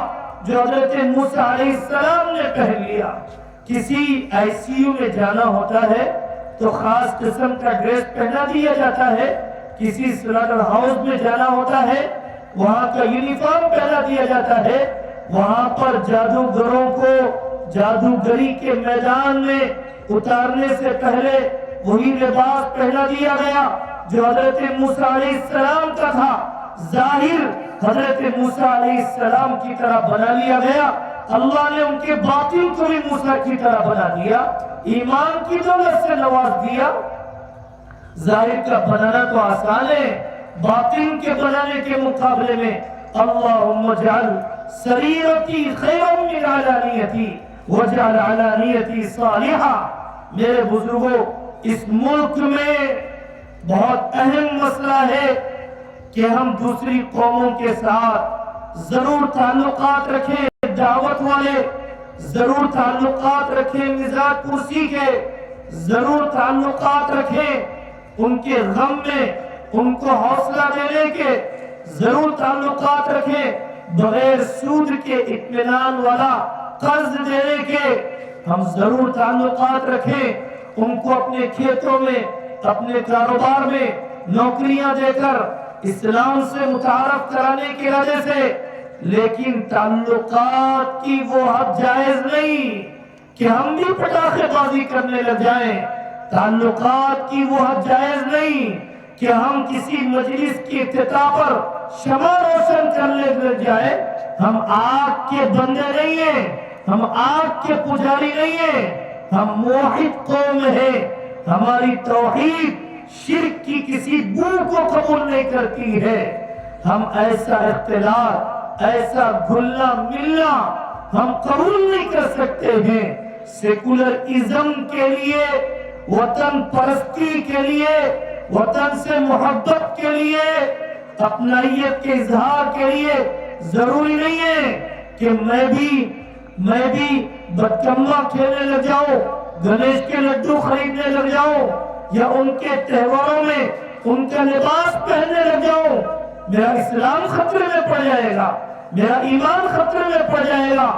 جو حضرت موسیٰ علیہ السلام نے پہن لیا۔ کسی ICU میں جانا ہوتا ہے تو خاص قسم کا ڈریس پہنا دیا جاتا ہے، کسی سلاٹر ہاؤس میں جانا ہوتا ہے وہاں کا یونیفارم پہنا دیا جاتا ہے۔ وہاں پر جادوگروں کو جادوگری کے میدان میں اتارنے سے پہلے وہی لباس پہنا دیا گیا جو حضرت موسیٰ علیہ السلام کا تھا۔ ظاہر حضرت موسیٰ علیہ السلام کی طرح بنا لیا گیا، اللہ نے ان کے باطن کو بھی موسیٰ کی طرح بنا دیا، ایمان کی دولت سے نواز دیا۔ ظاہر کا بنانا تو آسان ہے، باطن کے بنانے کے مقابلے میں اللہم اجعل سریرتی خیرا من علانیتی وجعل علانیتی صالحہ۔ میرے بزرگوں، اس ملک میں بہت اہم مسئلہ ہے کہ ہم دوسری قوموں کے ساتھ ضرور تعلقات رکھیں، دعوت والے ضرور تعلقات رکھیں، مزاج پرسی کے ضرور تعلقات رکھیں، ان کے غم میں ان کو حوصلہ دینے کے ضرور تعلقات رکھیں، بغیر سود کے اطمینان والا قرض دینے کے ہم ضرور تعلقات رکھیں، ان کو اپنے کھیتوں میں اپنے کاروبار میں نوکریاں دے کر اسلام سے متعارف کرانے کے ارادے سے، لیکن تعلقات کی وہ حد جائز نہیں کہ ہم بھی پٹاخے بازی کرنے لگ جائیں، تعلقات کی وہ حد جائز نہیں کہ ہم کسی مجلس کی افتتاح پر شمع روشن کرنے لگ جائیں۔ ہم آگ کے بندے نہیں ہیں، ہم آگ کے پجاری نہیں ہیں، ہم موحد قوم ہیں، ہماری توحید شرک کی کسی بو کو قبول نہیں کرتی ہے۔ ہم ایسا اختلاط، ایسا گھلنا ملنا ہم قبول نہیں کر سکتے ہیں۔ سیکولرازم کے لیے، وطن پرستی کے لیے، وطن سے محبت کے لیے، اپنائیت کے اظہار کے لیے ضروری نہیں ہے کہ میں بھی بدکمہ کھیلنے لگ جاؤں، گنیش کے لڈو خریدنے لگ جاؤں، یا ان کے تہواروں میں ان کا لباس پہننے لگ جاؤں۔ میرا اسلام خطرے میں پڑ جائے گا، میرا ایمان خطرے میں پڑ جائے گا۔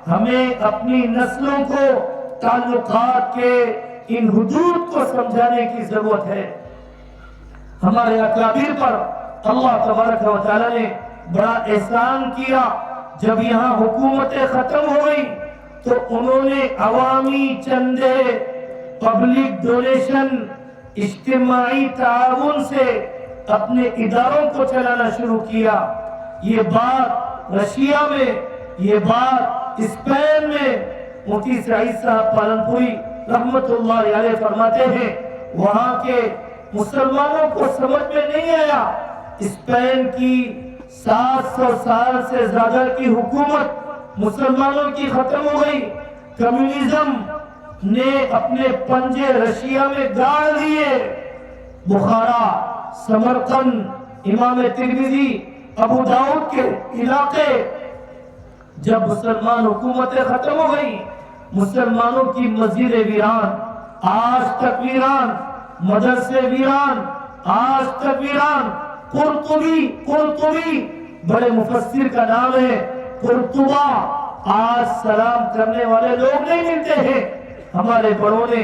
ہمیں اپنی نسلوں کو تعلقات کے ان حدود کو سمجھانے کی ضرورت ہے۔ ہمارے اکابر پر اللہ تبارک و تعالیٰ نے بڑا احسان کیا۔ جب یہاں حکومتیں ختم ہو گئی تو انہوں نے عوامی چندے، پبلک ڈونیشن، اجتماعی تعاون سے اپنے اداروں کو چلانا شروع کیا۔ یہ بات رشیا میں، یہ بات اسپین میں مفتی سعید صاحب پالنپوری رحمت اللہ علیہ فرماتے ہیں، وہاں کے مسلمانوں کو سمجھ میں نہیں آیا۔ اسپین کی 700 سال سے زیادہ کی حکومت مسلمانوں کی ختم ہو گئی، کمیونزم نے اپنے پنجے رشیا میں گاڑ دیے۔ بخارا، سمرقند، امام ترمذی، ابو داؤد کے علاقے، جب مسلمان حکومتیں ختم ہو گئی، مسلمانوں کی مسجدیں ویران، آج تک ویران، مدرسے ویران، آج تک ویران۔ قرطبی بڑے مفسر کا نام ہے، قرطبہ، آج سلام کرنے والے لوگ نہیں ملتے ہیں۔ ہمارے بڑوں نے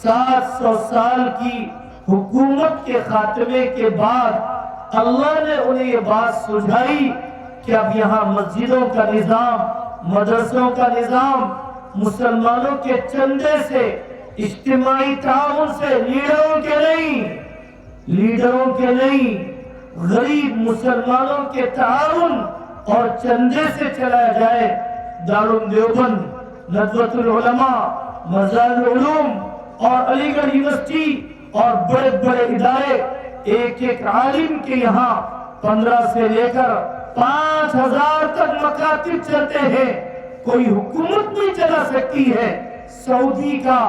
700 سال کی حکومت کے خاتمے کے بعد اللہ نے انہیں یہ بات سجھائی کہ اب یہاں مسجدوں کا نظام، مدرسوں کا نظام مسلمانوں کے چندے سے، اجتماعی تعاون سے، لیڈروں کے نہیں، غریب مسلمانوں کے تعاون اور چندے سے چلایا جائے۔ دارالدیوبند، ندوۃ العلماء، مزار العلوم اور علی گڑھ یونیورسٹی اور بڑے بڑے ادارے، ایک ایک عالم کے یہاں 15 سے لے کر 5000 تک مکاتب چلتے ہیں۔ کوئی حکومت نہیں چلا سکتی ہے سعودی کا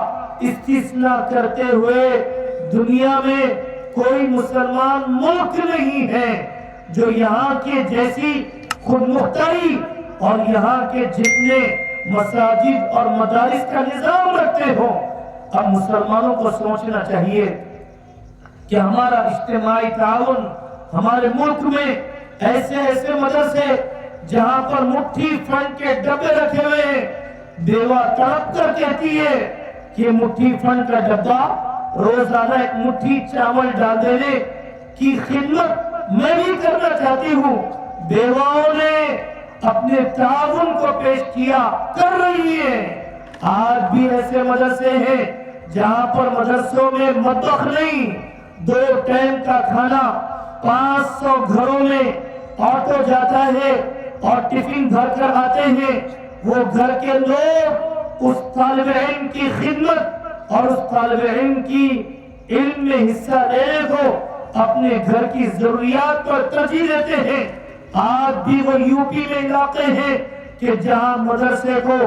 استثناء کرتے ہوئے دنیا میں کوئی مسلمان ملک نہیں ہے جو یہاں کے جیسی خود مختاری اور یہاں کے جتنے مساجد اور مدارس کا نظام رکھتے ہو۔ اب مسلمانوں کو سوچنا چاہیے کہ ہمارا اجتماعی تعاون ہمارے ملک میں ایسے مدرسے جہاں پر مٹھی فنڈ کے ڈبے رکھے ہوئے ہیں، بیوہ تڑپ کر کہتی ہے کہ مٹھی فنڈ کا ڈبہ روزانہ ایک مٹھی چاول ڈال دینے کی خدمت میں بھی کرنا چاہتی ہوں۔ بیواؤں نے اپنے تعاون کو پیش کیا، کر رہی ہے۔ آج بھی ایسے مدرسے ہیں جہاں پر مدرسوں میں مطبخ نہیں، 2 ٹائم کا کھانا 500 گھروں میں آٹو جاتا ہے اور ٹفن بھر کر آتے ہیں۔ وہ گھر کے لوگ اس طالب علم کی خدمت اور اس طالب علم کی علم میں حصہ لینے کو اپنے گھر کی ضروریات پر ترجیح دیتے ہیں۔ آج بھی وہ یو پی میں علاقے ہیں کہ جہاں مدرسے کو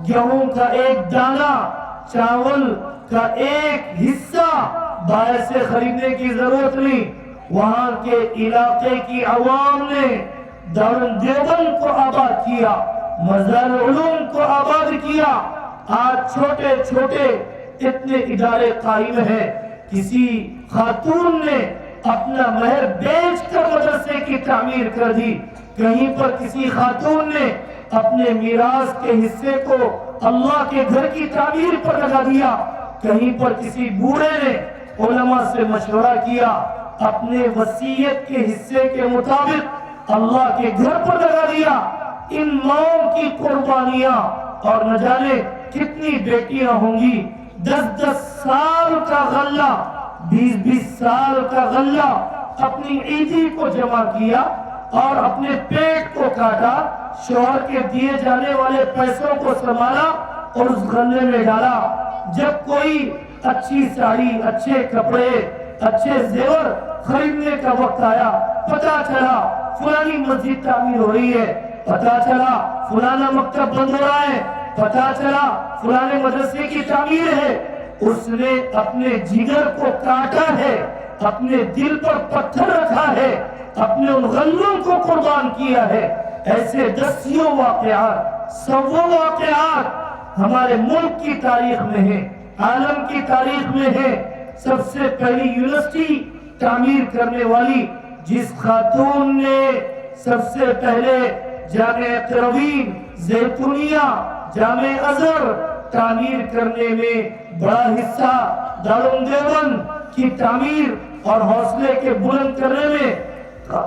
گیہوں کا ایک دانہ، چاول کا ایک حصہ باہر سے خریدنے کی ضرورت نہیں، وہاں کے علاقے کی عوام نے دیوبند کو آباد کیا، مزار علوم کو آباد کیا۔ آج چھوٹے چھوٹے اتنے ادارے قائم ہیں۔ کسی خاتون نے اپنا مہر بیچ کر مدرسے کی تعمیر کر دی، کہیں پر کسی خاتون نے اپنے میراث کے حصے کو اللہ کے گھر کی تعمیر پر لگا دیا، کہیں پر کسی بوڑھے نے علماء سے مشورہ کیا، اپنے وصیت کے حصے کے مطابق اللہ کے گھر پر لگا دیا۔ ان ماؤں کی قربانیاں اور نہ جانے کتنی بیٹیاں ہوں گی، 10 سال کا غلہ، 20 سال کا غلہ اپنی عیدی کو جمع کیا اور اپنے پیٹ کو کاٹا، شوہر کے دیے جانے والے پیسوں کو سنبھالا اور اس غلے میں ڈالا۔ جب کوئی اچھی ساڑی، اچھے کپڑے، اچھے زیور خریدنے کا وقت آیا، پتا چلا فلانی مسجد تعمیر ہو رہی ہے، پتا چلا فلانا مکتب بند ہو رہا ہے، پتا چلا فلانے مدرسے کی تعمیر ہے، اس نے اپنے جگر کو کاٹا ہے، اپنے دل پر پتھر رکھا ہے، اپنے ان غلوں کو قربان کیا ہے۔ ایسے 10 واقعات، 100 واقعات ہمارے ملک کی تاریخ میں ہیں، عالم کی تاریخ میں ہیں۔ سب سے پہلی یونیورسٹی تعمیر کرنے والی جس خاتون نے سب سے پہلے جامعہ قروین، زیتونیہ، جامعہ ازہر تعمیر کرنے میں بڑا حصہ، دارالعلوم دیوبند کی تعمیر اور حوصلے کے بلند کرنے میں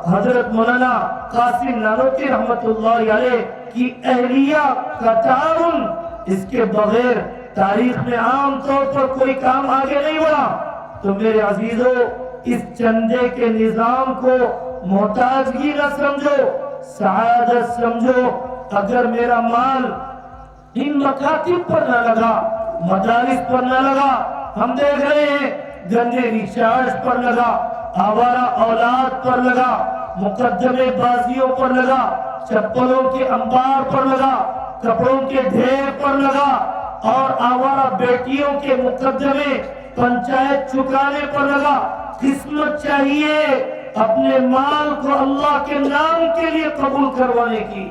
حضرت مولانا قاسم نانوتوی رحمت اللہ علیہ کی اہلیہ کا تعاون، اس کے بغیر تاریخ میں عام طور پر کوئی کام آگے نہیں بڑھا۔ تو میرے عزیزو، اس چندے کے نظام کو محتاجگی نہ سمجھو، سعادت سمجھو۔ اگر میرا مال ان مکاتب پر نہ لگا، مدارس پر نہ لگا، ہم دیکھ رہے ہیں گندے ریچارج پر لگا، آوارہ اولاد پر لگا، مقدمے بازیوں پر لگا، چپلوں کے انبار پر لگا، کپڑوں کے ڈھیر پر لگا، اور آوارہ بیٹیوں کے مقدمے پنچایت چکانے پر لگا۔ قسمت چاہیے اپنے مال کو اللہ کے نام کے لیے قبول کروانے کی،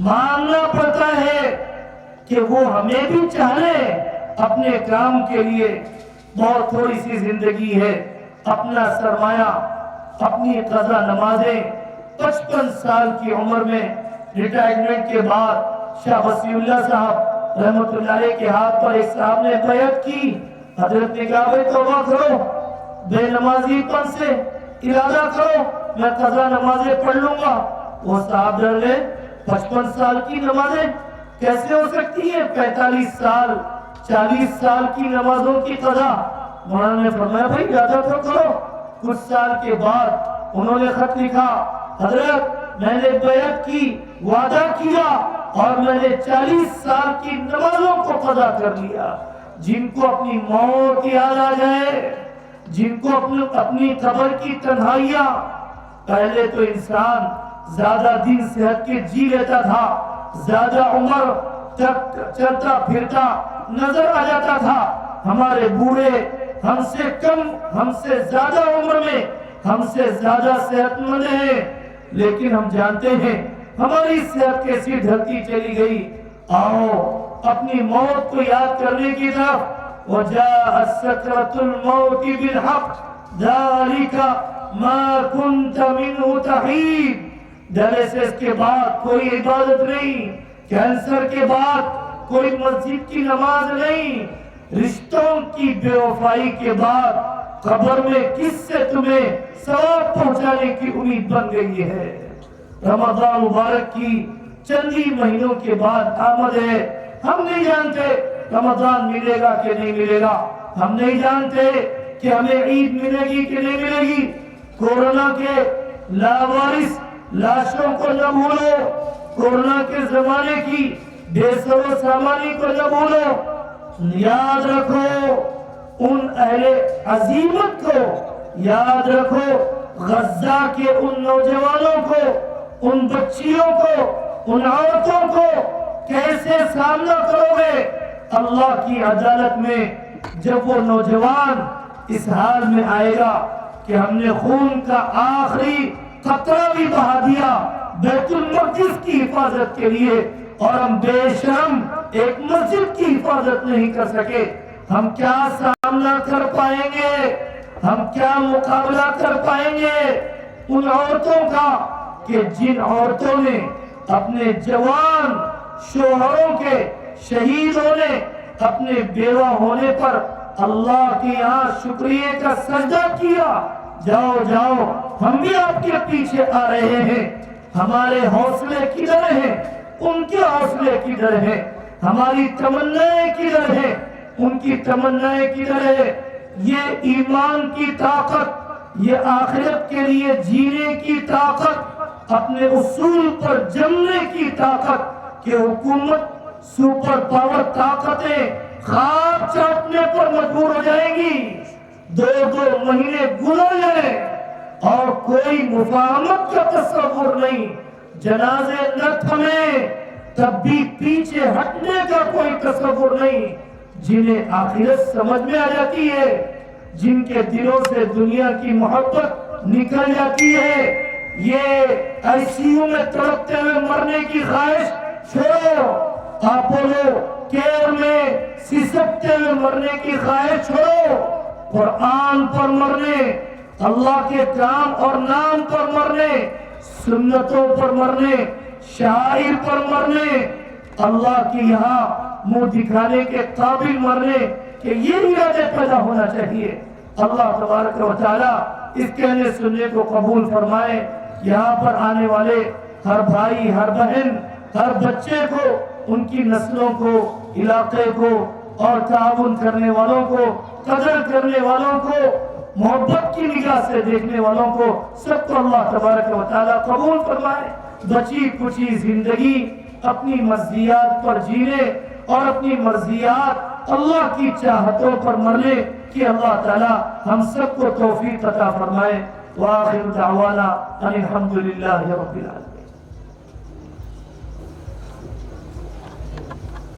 ماننا پڑتا ہے کہ وہ ہمیں بھی چاہے اپنے کام کے لیے۔ بہت تھوڑی سی زندگی ہے، اپنا سرمایہ، اپنی قضا نمازیں۔ 55 سال کی عمر میں ریٹائرمنٹ کے بعد شاہ وسیع اللہ صاحب رحمت اللہ علیہ کے ہاتھ پر ایک صاحب نے بیعت کی۔ حضرت نے کہا بھائی توبہ کرو، بے نمازی پن سے ارادہ کرو، میں قضا نمازیں پڑھ لوں گا۔ وہ صاحب ڈر گئے، 55 سال کی نمازیں کیسے ہو سکتی ہیں؟ 45 سال 40 سال کی نمازوں کی قضا۔ مولانا نے فرمایا بھائی ارادہ تو کرو۔ کچھ سال کے بعد انہوں نے خط لکھا، حضرت میں نے بیعت کی، وعدہ کیا، اور میں نے 40 سال کی نمازوں کو قضا کر لیا۔ جن کو اپنی موت یاد آ جائے، جن کو اپنی قبر کی تنہائیاں، پہلے تو انسان زیادہ دن صحت کے جی لیتا تھا، زیادہ عمر چلتا پھرتا نظر آ جاتا تھا. ہمارے بوڑھے ہم سے کم، ہم سے زیادہ عمر میں، ہم سے زیادہ صحت مند ہیں، لیکن ہم جانتے ہیں ہماری صحت کیسی ڈھلتی چلی گئی. آؤ اپنی موت کو یاد کرنے کی طرف. وَجَاءَتْ سَكْرَةُ الْمَوْتِ بِالْحَقِّ ذَلِكَ مَا كُنْتَ مِنْهُ تَحِيدُ. ڈائلسس کے بعد کوئی عبادت نہیں، کینسر کے بعد کوئی مسجد کی نماز نہیں، رشتوں کی بے وفائی کے بعد قبر میں کس سے تمہیں ثواب پہنچانے کی امید بن گئی ہے. رمضان مبارک کی چند ہی مہینوں کے بعد آمد ہے. ہم نہیں جانتے رمضان ملے گا کہ نہیں ملے گا، ہم نہیں جانتے کہ ہمیں عید ملے گی کہ نہیں ملے گی. کورونا کے لاوارث لاشوں کو نہ بھولو، کورونا کے زمانے کی بے سر و سامانی کو نہ بھولو. یاد رکھو ان اہل عزیمت کو، یاد رکھو غزہ کے ان نوجوانوں کو، ان بچیوں کو، ان عورتوں کو کیسے سامنا کرو گے اللہ کی عدالت میں جب وہ نوجوان اس حال میں آئے گا کہ ہم نے خون کا آخری قطرہ بھی بہا دیا بیت المقدس کی حفاظت کے لیے، اور ہم بے شرم ایک مسجد کی حفاظت نہیں کر سکے. ہم کیا سامنا کر پائیں گے، ہم کیا مقابلہ کر پائیں گے ان عورتوں کا کہ جن عورتوں نے اپنے جوان شوہروں کے شہید ہونے، اپنے بیوہ ہونے پر اللہ کے یہاں شکریہ کا سجدہ کیا. جاؤ جاؤ ہم بھی آپ کے پیچھے آ رہے ہیں. ہمارے حوصلے کدھر ہیں، ان کے حوصلے کدھر ہیں. ہماری تمنائیں کدھر ہیں، ان کی تمنائیں کدھر ہے. یہ ایمان کی طاقت، یہ آخرت کے لیے جینے کی طاقت، اپنے اصول پر جمنے کی طاقت کہ حکومت سپر پاور طاقتیں خواب چاٹنے پر مجبور ہو جائیں گی. 2 مہینے گزر جائیں اور کوئی مفاہمت کا تصور نہیں، جنازے نہ تھمیں تب بھی پیچھے ہٹنے کا کوئی تصور نہیں. جنہیں آخرت سمجھ میں آ جاتی ہے، جن کے دلوں سے دنیا کی محبت نکل جاتی ہے، یہ آئی سی یو میں تڑپتے ہوئے مرنے کی خواہش چھوڑو، اپولو کیئر میں سسکتے ہوئے مرنے کی خواہش چھوڑو. قرآن پر مرنے، اللہ کے کام اور نام پر مرنے، سنتوں پر مرنے، شاعر پر مرنے، اللہ کی یہاں منہ دکھانے کے قابل مرنے کہ یہ ارادے پیدا ہونا چاہیے. اللہ تبارک و تعالی اس کہنے سننے کو قبول فرمائے. یہاں پر آنے والے ہر بھائی، ہر بہن، ہر بچے کو، ان کی نسلوں کو، علاقے کو اور تعاون کرنے والوں کو، قدر کرنے والوں کو، محبت کی نگاہ سے دیکھنے والوں کو، سب کو اللہ تبارک و تعالی قبول فرمائے. بچی کچی زندگی اپنی مرضیات پر جینے اور اپنی مرضیات اللہ کی چاہتوں پر مرنے کی اللہ تعالی ہم سب کو توفیق عطا فرمائے. وآخر دعوانا ان الحمد للہ رب العالمین.